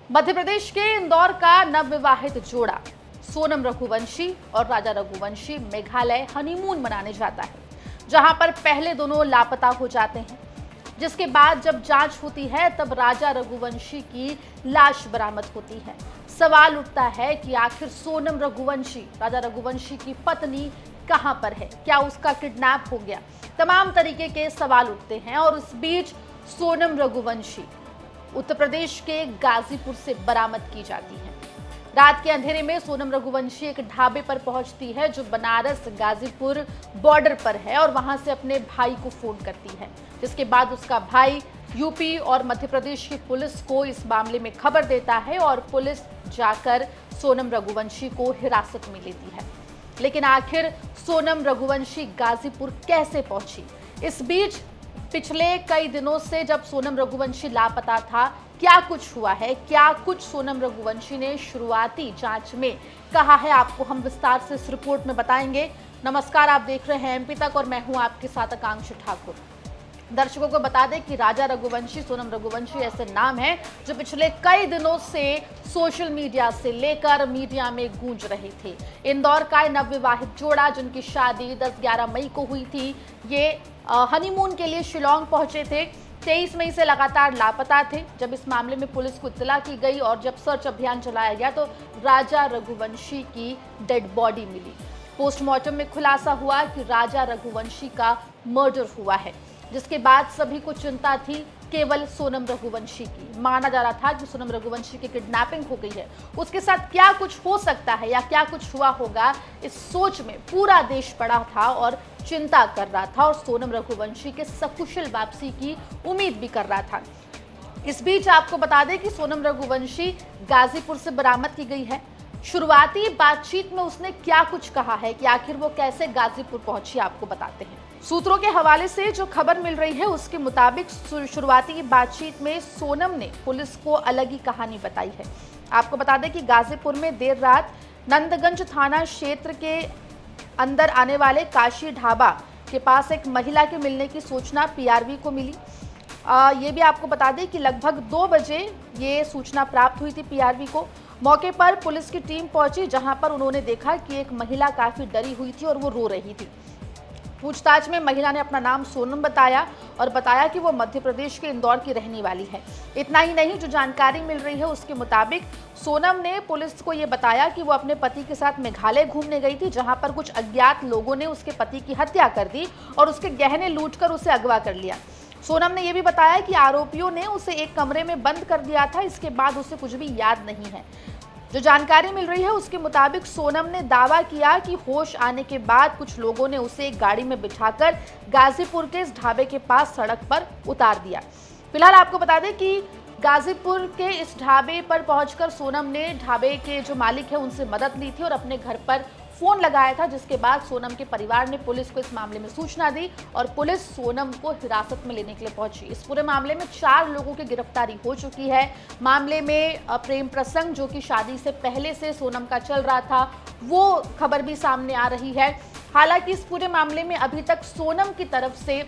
मध्य प्रदेश के इंदौर का नवविवाहित जोड़ा सोनम रघुवंशी और राजा रघुवंशी मेघालय हनीमून मनाने जाता है, जहां पर पहले दोनों लापता हो जाते हैं, जिसके बाद जब जांच होती है तब राजा रघुवंशी की लाश बरामद होती है। सवाल उठता है कि आखिर सोनम रघुवंशी, राजा रघुवंशी की पत्नी कहां पर है? क्या उसका किडनैप हो गया? तमाम तरीके के सवाल उठते हैं और इस बीच सोनम रघुवंशी उत्तर प्रदेश के गाजीपुर से बरामद की जाती है। रात के अंधेरे में सोनम रघुवंशी एक ढाबे पर पहुंचती है जो बनारस गाजीपुर बॉर्डर पर है और वहां से अपने भाई को फोन करती है, जिसके बाद उसका भाई यूपी और मध्य प्रदेश की पुलिस को इस मामले में खबर देता है और पुलिस जाकर सोनम रघुवंशी को हिरासत में लेती है। लेकिन आखिर सोनम रघुवंशी गाजीपुर कैसे पहुंची? इस बीच पिछले कई दिनों से जब सोनम रघुवंशी लापता था, क्या कुछ हुआ है, क्या कुछ सोनम रघुवंशी ने शुरुआती जांच में कहा है, आपको हम विस्तार से इस रिपोर्ट में बताएंगे। नमस्कार, आप देख रहे हैं एमपी तक और मैं हूं आपके साथ आकांक्षा ठाकुर। दर्शकों को बता दें कि राजा रघुवंशी, सोनम रघुवंशी ऐसे नाम हैं जो पिछले कई दिनों से सोशल मीडिया से लेकर मीडिया में गूंज रहे थे। इंदौर का नवविवाहित जोड़ा जिनकी शादी 10-11 मई को हुई थी, ये हनीमून के लिए शिलोंग पहुंचे थे। 23 मई से लगातार लापता थे। जब इस मामले में पुलिस को इत्तला की गई और जब सर्च अभियान चलाया गया तो राजा रघुवंशी की डेड बॉडी मिली। पोस्टमार्टम में खुलासा हुआ कि राजा रघुवंशी का मर्डर हुआ है, जिसके बाद सभी को चिंता थी केवल सोनम रघुवंशी की। माना जा रहा था कि सोनम रघुवंशी की किडनैपिंग हो गई है, उसके साथ क्या कुछ हो सकता है या क्या कुछ हुआ होगा, इस सोच में पूरा देश पड़ा था और चिंता कर रहा था और सोनम रघुवंशी के सकुशल वापसी की उम्मीद भी कर रहा था। इस बीच आपको बता दें कि सोनम रघुवंशी गाजीपुर से बरामद की गई है। शुरुआती बातचीत में उसने क्या कुछ कहा है कि आखिर वो कैसे गाजीपुर पहुंची, आपको बताते हैं। सूत्रों के हवाले से जो खबर मिल रही है उसके मुताबिक शुरुआती बातचीत में सोनम ने पुलिस को अलग ही कहानी बताई है। आपको बता दें कि गाजीपुर में देर रात नंदगंज थाना क्षेत्र के अंदर आने वाले काशी ढाबा के पास एक महिला के मिलने की सूचना पीआरवी को मिली। ये भी आपको बता दें कि लगभग 2 बजे ये सूचना प्राप्त हुई थी पीआरवी को। मौके पर पुलिस की टीम पहुंची, जहां पर उन्होंने देखा कि एक महिला काफी डरी हुई थी और वो रो रही थी। पूछताछ में महिला ने अपना नाम सोनम बताया और बताया कि वो मध्य प्रदेश के इंदौर की रहने वाली है। इतना ही नहीं, जो जानकारी मिल रही है उसके मुताबिक सोनम ने पुलिस को ये बताया कि वो अपने पति के साथ मेघालय घूमने गई थी, जहां पर कुछ अज्ञात लोगों ने उसके पति की हत्या कर दी और उसके गहने लूटकर उसे अगवा कर लिया। सोनम ने यह भी बताया कि आरोपियों ने उसे एक कमरे में बंद कर दिया था, इसके बाद उसे कुछ भी याद नहीं है। जो जानकारी मिल रही है उसके मुताबिक सोनम ने दावा किया कि होश आने के बाद कुछ लोगों ने उसे एक गाड़ी में बिठाकर गाजीपुर के इस ढाबे के पास सड़क पर उतार दिया। फिलहाल आपको बता दें कि गाजीपुर के इस ढाबे पर पहुंचकर सोनम ने ढाबे के जो मालिक है उनसे मदद ली थी और अपने घर पर फोन लगाया था, जिसके बाद सोनम के परिवार ने पुलिस को इस मामले में सूचना दी और पुलिस सोनम को हिरासत में लेने के लिए पहुंची। इस पूरे मामले में 4 लोगों की गिरफ्तारी हो चुकी है। मामले में प्रेम प्रसंग जो कि शादी से पहले से सोनम का चल रहा था, वो खबर भी सामने आ रही है। हालांकि इस पूरे मामले में अभी तक सोनम की तरफ से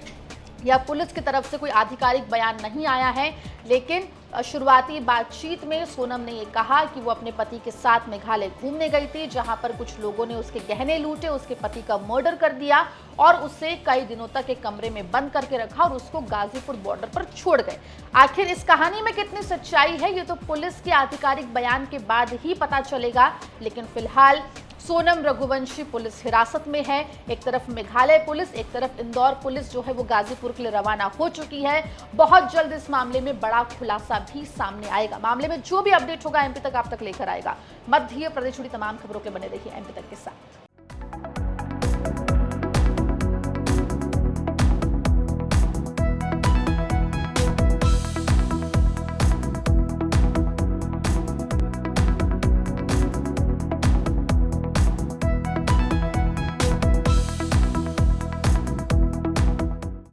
या पुलिस की तरफ से कोई आधिकारिक बयान नहीं आया है, लेकिन शुरुआती बातचीत में सोनम ने ये कहा कि वो अपने पति के साथ मेघालय घूमने गई थी, जहां पर कुछ लोगों ने उसके गहने लूटे, उसके पति का मर्डर कर दिया और उसे कई दिनों तक एक कमरे में बंद करके रखा और उसको गाजीपुर बॉर्डर पर छोड़ गए। आखिर इस कहानी में कितनी सच्चाई है ये तो पुलिस के आधिकारिक बयान के बाद ही पता चलेगा, लेकिन फिलहाल सोनम रघुवंशी पुलिस हिरासत में है। एक तरफ मेघालय पुलिस, एक तरफ इंदौर पुलिस जो है वो गाजीपुर के लिए रवाना हो चुकी है। बहुत जल्द इस मामले में बड़ा खुलासा भी सामने आएगा। मामले में जो भी अपडेट होगा एमपी तक आप तक लेकर आएगा। मध्य प्रदेश जुड़ी तमाम खबरों के बने रहिए एमपी तक के साथ।